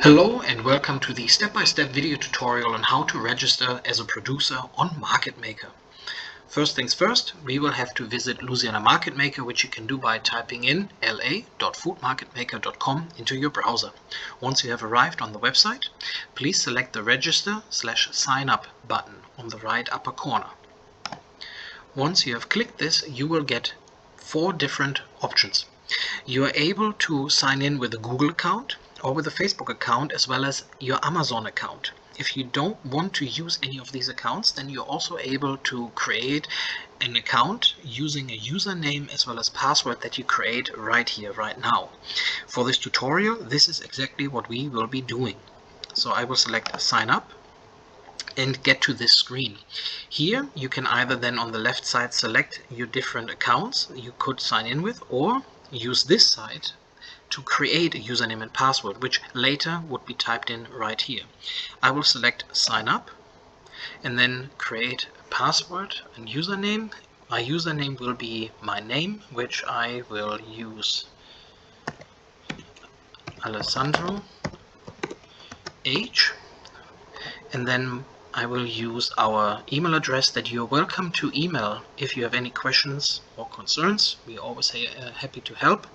Hello and welcome to the step-by-step video tutorial on how to register as a producer on MarketMaker. First things first, we will have to visit Louisiana MarketMaker, which you can do by typing in la.foodmarketmaker.com into your browser. Once you have arrived on the website, please select the Register/Sign Up button on the right upper corner. Once you have clicked this, you will get 4 different options. You are able to sign in with a Google account or with a Facebook account as well as your Amazon account. If you don't want to use any of these accounts, then you're also able to create an account using a username as well as password that you create right here, right now. For this tutorial, this is exactly what we will be doing. So I will select Sign Up and get to this screen. Here you can either then on the left side select your different accounts you could sign in with, or use this side to create a username and password, which later would be typed in right here. I will select Sign Up and then create a password and username. My username will be my name, which I will use Alessandro H, and then I will use our email address that you're welcome to email if you have any questions or concerns. We're always happy to help.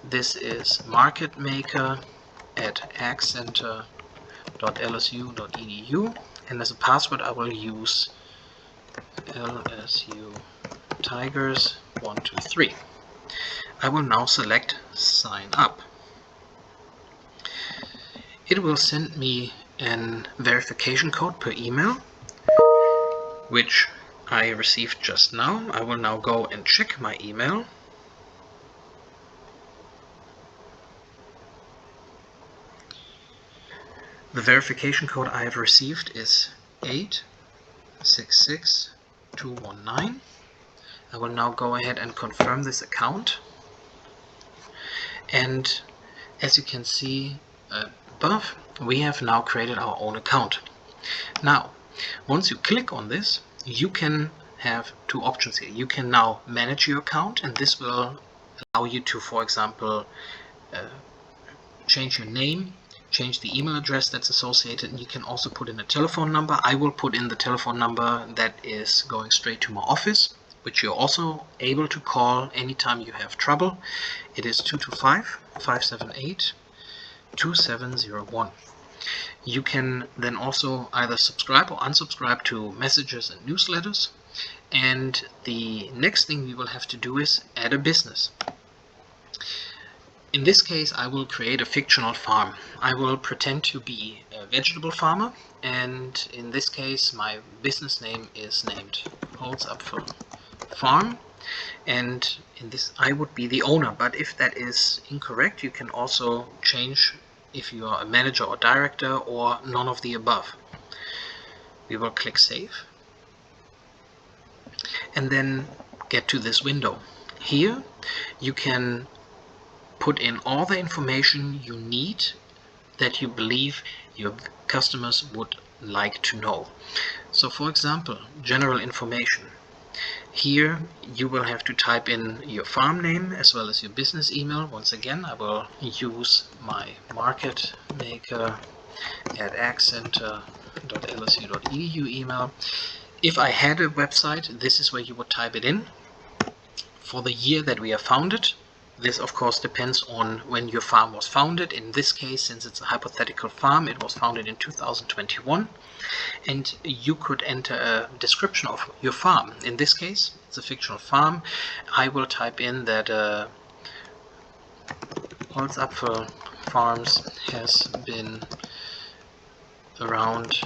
This is marketmaker@agcenter.lsu.edu, and as a password I will use LSU Tigers 123. I will now select Sign Up. It will send me a verification code per email, which I received just now. I will now go and check my email. The verification code I have received is 866219. I will now go ahead and confirm this account. And as you can see above, we have now created our own account. Now, once you click on this, you can have 2 options here. You can now manage your account, and this will allow you to, for example, change your name, change the email address that's associated, and you can also put in a telephone number. I will put in the telephone number that is going straight to my office, which you're also able to call anytime you have trouble. It is 225-578-2701. You can then also either subscribe or unsubscribe to messages and newsletters. And the next thing we will have to do is add a business. In this case, I will create a fictional farm. I will pretend to be a vegetable farmer, and in this case my business name is named Holzapfel Farm, and in this I would be the owner. But if that is incorrect, you can also change if you are a manager or director or none of the above. We will click Save and then get to this window. Here you can put in all the information you need that you believe your customers would like to know. So for example, general information. Here you will have to type in your farm name as well as your business email. Once again, I will use my marketmaker@agcenter.lsu.edu email. If I had a website, this is where you would type it in. For the year that we are founded, this of course depends on when your farm was founded. In this case, since it's a hypothetical farm, it was founded in 2021. And you could enter a description of your farm. In this case, it's a fictional farm. I will type in that Holzapfel Farms has been around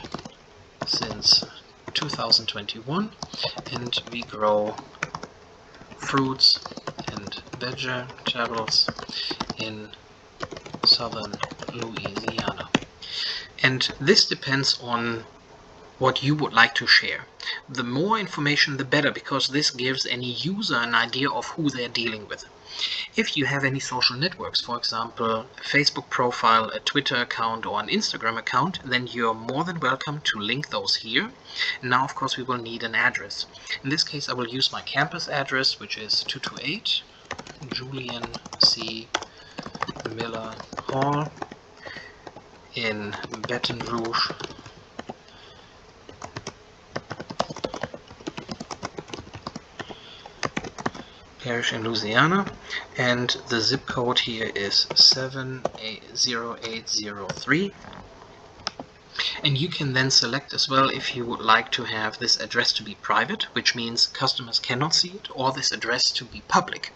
since 2021, and we grow fruits and vegetables in southern Louisiana. And this depends on what you would like to share. The more information the better, because this gives any user an idea of who they're dealing with. If you have any social networks, for example a Facebook profile, a Twitter account or an Instagram account, then you're more than welcome to link those here. Now of course we will need an address. In this case I will use my campus address, which is 228 Julian C. Miller Hall in Baton Rouge, Parish in Louisiana, and the zip code here is 70803. And you can then select as well if you would like to have this address to be private, which means customers cannot see it, or this address to be public.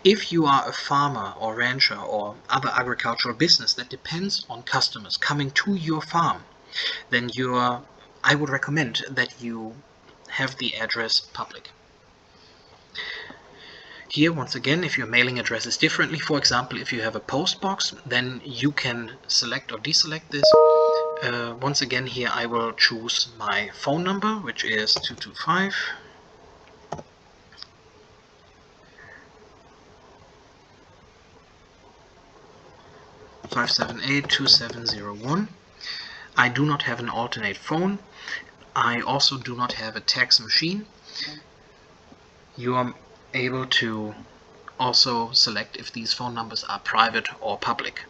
If you are a farmer or rancher or other agricultural business that depends on customers coming to your farm, then I would recommend that you have the address public. Here, once again, if your mailing address is differently, for example, if you have a post box, then you can select or deselect this. Once again, here I will choose my phone number, which is 225 578 2701. I do not have an alternate phone. I also do not have a tax machine. You are able to also select if these phone numbers are private or public.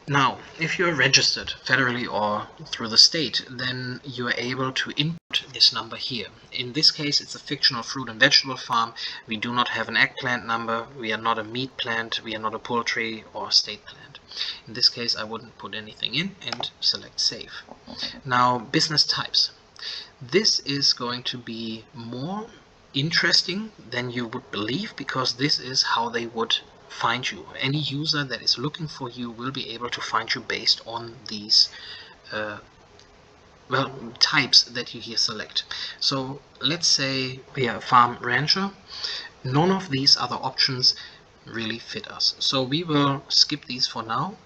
Now, if you're registered federally or through the state, then you are able to input this number here. In this case, it's a fictional fruit and vegetable farm. We do not have an eggplant number. We are not a meat plant. We are not a poultry or state plant. In this case, I wouldn't put anything in and select Save. Now, business types. This is going to be more interesting than you would believe, because this is how they would find you. Any user that is looking for you will be able to find you based on these types that you here select. So let's say we are a farm rancher. None of these other options really fit us, so we will skip these for now.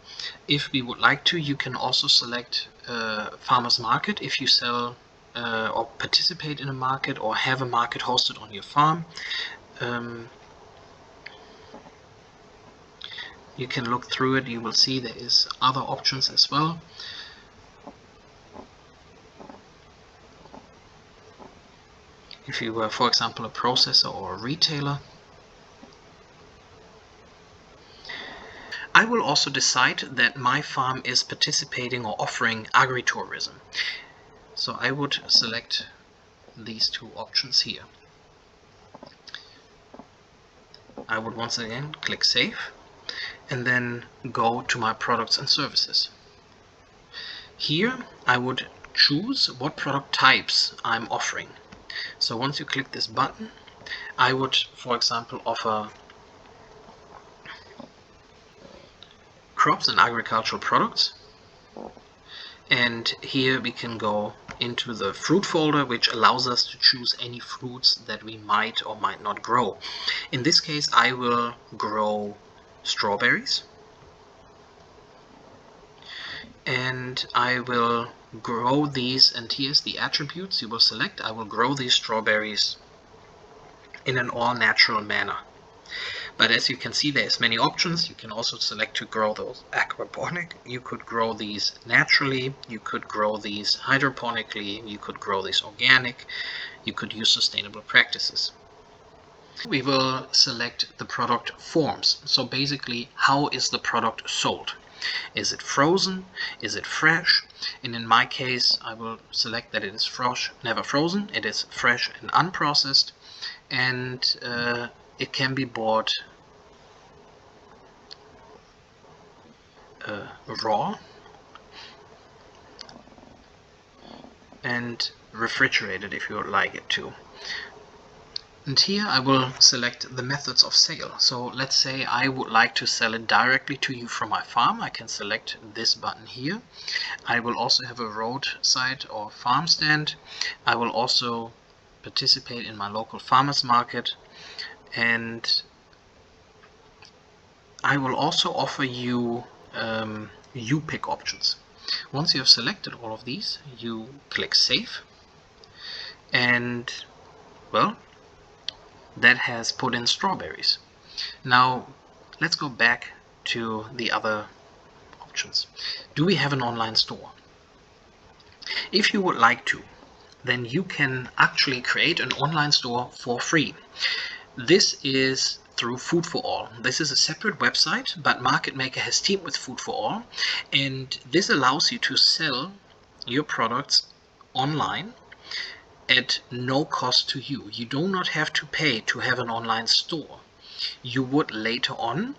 If we would like to, you can also select farmers market if you sell or participate in a market or have a market hosted on your farm. You can look through it. You will see there is other options as well. If you were, for example, a processor or a retailer. I will also decide that my farm is participating or offering agritourism. So I would select these two options here. I would once again click Save and then go to my products and services. Here I would choose what product types I'm offering. So once you click this button, I would, for example, offer crops and agricultural products. And here we can go into the fruit folder, which allows us to choose any fruits that we might or might not grow. In this case, I will grow strawberries. And I will grow these, and here's the attributes you will select. I will grow these strawberries in an all-natural manner. But as you can see, there's many options. You can also select to grow those aquaponic. You could grow these naturally. You could grow these hydroponically. You could grow these organic. You could use sustainable practices. We will select the product forms. So basically, how is the product sold? Is it frozen? Is it fresh? And in my case, I will select that it is fresh, never frozen. It is fresh and unprocessed. And it can be bought raw and refrigerated if you would like it to. And here I will select the methods of sale. So let's say I would like to sell it directly to you from my farm. I can select this button here. I will also have a roadside or farm stand. I will also participate in my local farmers market, and I will also offer you pick options. Once you have selected all of these, you click Save, and well, that has put in strawberries. Now let's go back to the other options. Do we have an online store? If you would like to, then you can actually create an online store for free. This is through Food for All. This is a separate website, but MarketMaker has teamed with Food for All, and this allows you to sell your products online at no cost to you. You do not have to pay to have an online store. You would later on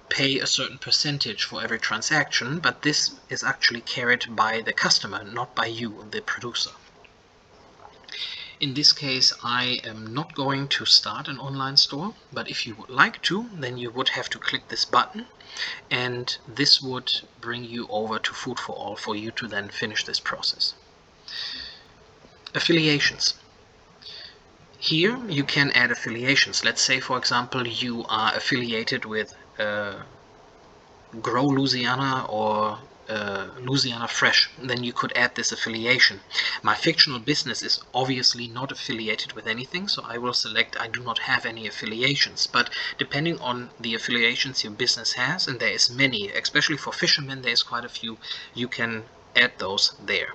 pay a certain percentage for every transaction, but this is actually carried by the customer, not by you, the producer. In this case, I am not going to start an online store, but if you would like to, then you would have to click this button, and this would bring you over to Food for All for you to then finish this process. Affiliations. Here you can add affiliations. Let's say, for example, you are affiliated with Grow Louisiana or Louisiana Fresh. Then you could add this affiliation. My fictional business is obviously not affiliated with anything, so I will select I do not have any affiliations. But depending on the affiliations your business has, and there is many, especially for fishermen, there is quite a few, you can add those there.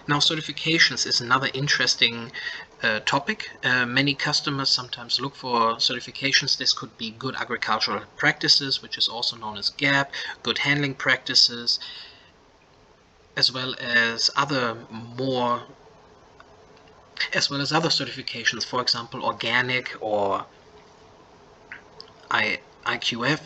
Now, certifications is another interesting topic. Many customers sometimes look for certifications. This could be good agricultural practices, which is also known as GAP, good handling practices, as well as other certifications, for example, organic or IQF.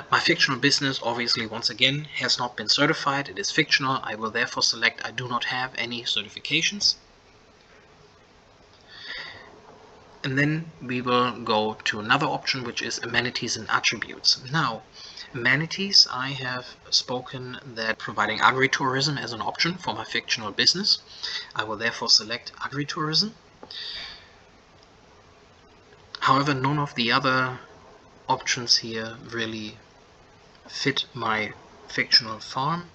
My fictional business, obviously, once again, has not been certified. It is fictional. I will therefore select I do not have any certifications. And then we will go to another option, which is amenities and attributes. Now, amenities, I have spoken that providing agritourism as an option for my fictional business. I will therefore select agritourism. However, none of the other options here really fit my fictional farm.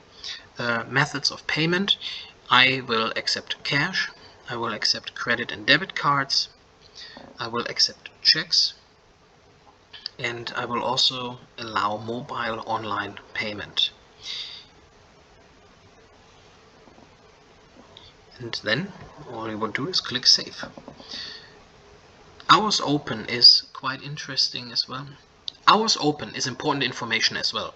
Methods of payment, I will accept cash, I will accept credit and debit cards, I will accept checks, and I will also allow mobile online payment. And then all you will do is click Save. Hours open is quite interesting as well. Hours open is important information as well.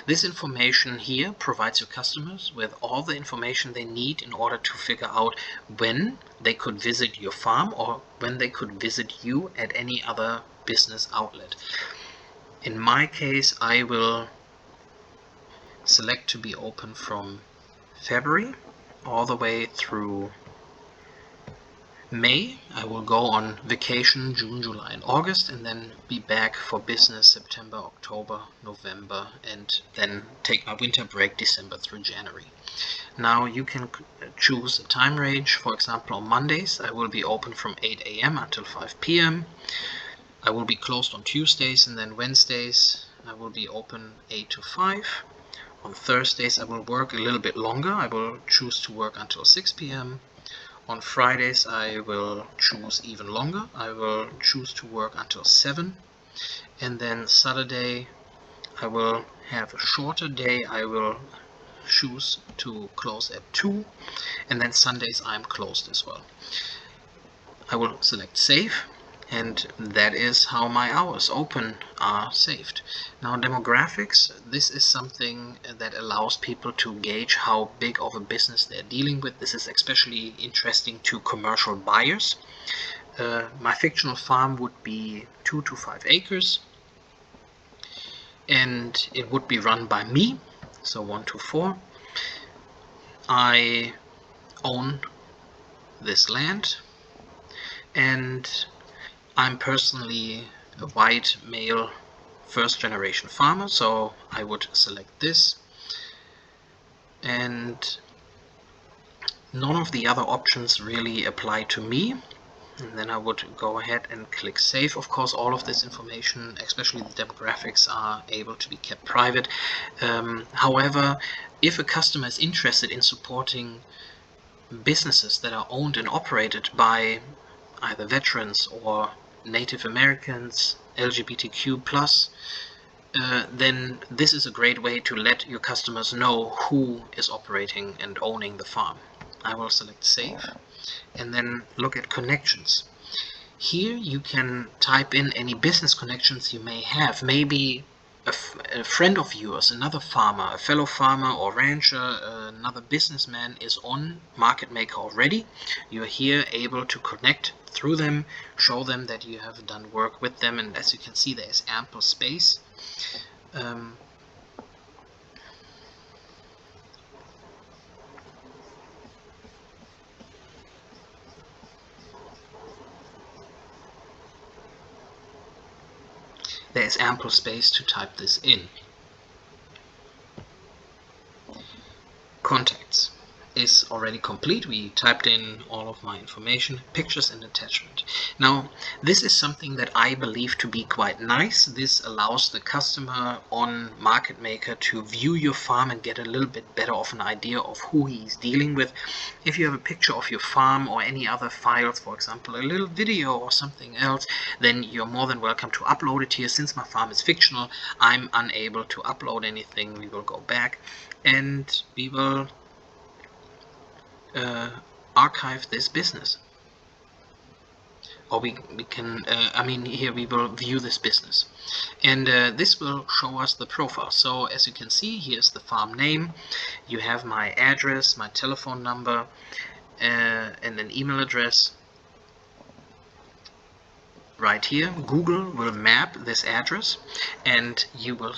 This information here provides your customers with all the information they need in order to figure out when they could visit your farm or when they could visit you at any other business outlet. In my case, I will select to be open from February all the way through May. I will go on vacation June, July, and August, and then be back for business September, October, November, and then take my winter break December through January. Now you can choose a time range. For example, on Mondays I will be open from 8 a.m. until 5 p.m. I will be closed on Tuesdays, and then Wednesdays I will be open 8 to 5. On Thursdays I will work a little bit longer. I will choose to work until 6 p.m. On Fridays I will choose even longer. I will choose to work until 7. And then Saturday I will have a shorter day. I will choose to close at 2. And then Sundays I'm closed as well. I will select Save. And that is how my hours open are saved. Now, demographics, this is something that allows people to gauge how big of a business they're dealing with. This is especially interesting to commercial buyers. My fictional farm would be 2 to 5 acres, and it would be run by me, so 1 to 4. I own this land, and I'm personally a white male first generation farmer, so I would select this, and none of the other options really apply to me. And then I would go ahead and click Save. Of course, all of this information, especially the demographics, are able to be kept private. However, if a customer is interested in supporting businesses that are owned and operated by either veterans or Native Americans, LGBTQ+, then this is a great way to let your customers know who is operating and owning the farm. I will select Save and then look at connections. Here you can type in any business connections you may have. Maybe a friend of yours, another farmer, a fellow farmer or rancher, another businessman is on MarketMaker already. You're here able to connect through them, show them that you have done work with them, and as you can see, there is ample space. There is ample space to type this in. Contacts is already complete. We typed in all of my information, pictures and attachment. Now, this is something that I believe to be quite nice. This allows the customer on MarketMaker to view your farm and get a little bit better of an idea of who he's dealing with. If you have a picture of your farm or any other files, for example, a little video or something else, then you're more than welcome to upload it here. Since my farm is fictional, I'm unable to upload anything. We will go back and we will archive this business, or we can here we will view this business, and this will show us the profile. So as you can see, here's the farm name, you have my address, my telephone number, and an email address right here. Google will map this address, and you will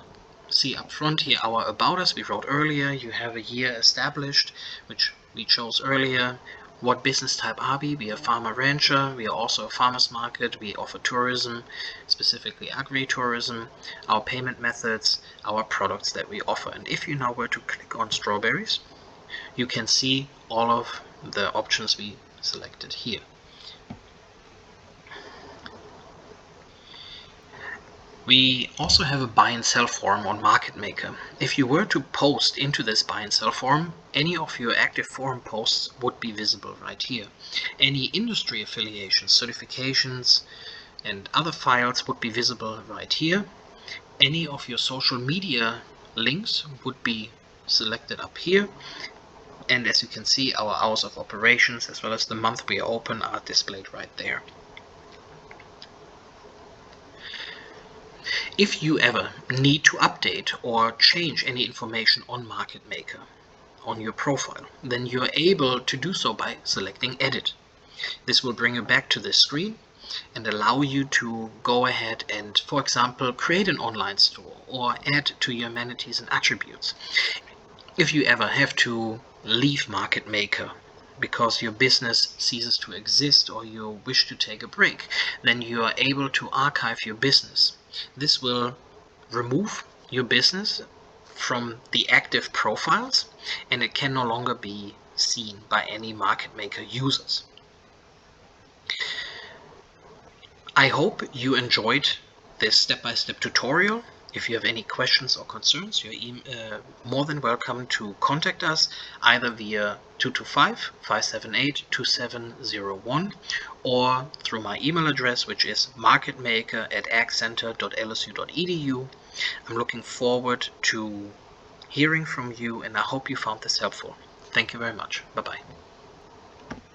see up front here our about us. We wrote earlier, you have a year established, which we chose earlier. What business type are we? We are farmer rancher. We are also a farmer's market. We offer tourism, specifically agri-tourism, our payment methods, our products that we offer. And if you now were to click on strawberries, you can see all of the options we selected here. We also have a buy and sell forum on MarketMaker. If you were to post into this buy and sell forum, any of your active forum posts would be visible right here. Any industry affiliations, certifications, and other files would be visible right here. Any of your social media links would be selected up here. And as you can see, our hours of operations as well as the month we are open are displayed right there. If you ever need to update or change any information on MarketMaker on your profile, then you're able to do so by selecting Edit. This will bring you back to this screen and allow you to go ahead and, for example, create an online store or add to your amenities and attributes. If you ever have to leave MarketMaker because your business ceases to exist or you wish to take a break, then you are able to archive your business. This will remove your business from the active profiles, and it can no longer be seen by any MarketMaker users. I hope you enjoyed this step-by-step tutorial. If you have any questions or concerns, you're more than welcome to contact us either via 225-578-2701 or through my email address, which is marketmaker@agcenter.lsu.edu. I'm looking forward to hearing from you, and I hope you found this helpful. Thank you very much. Bye-bye.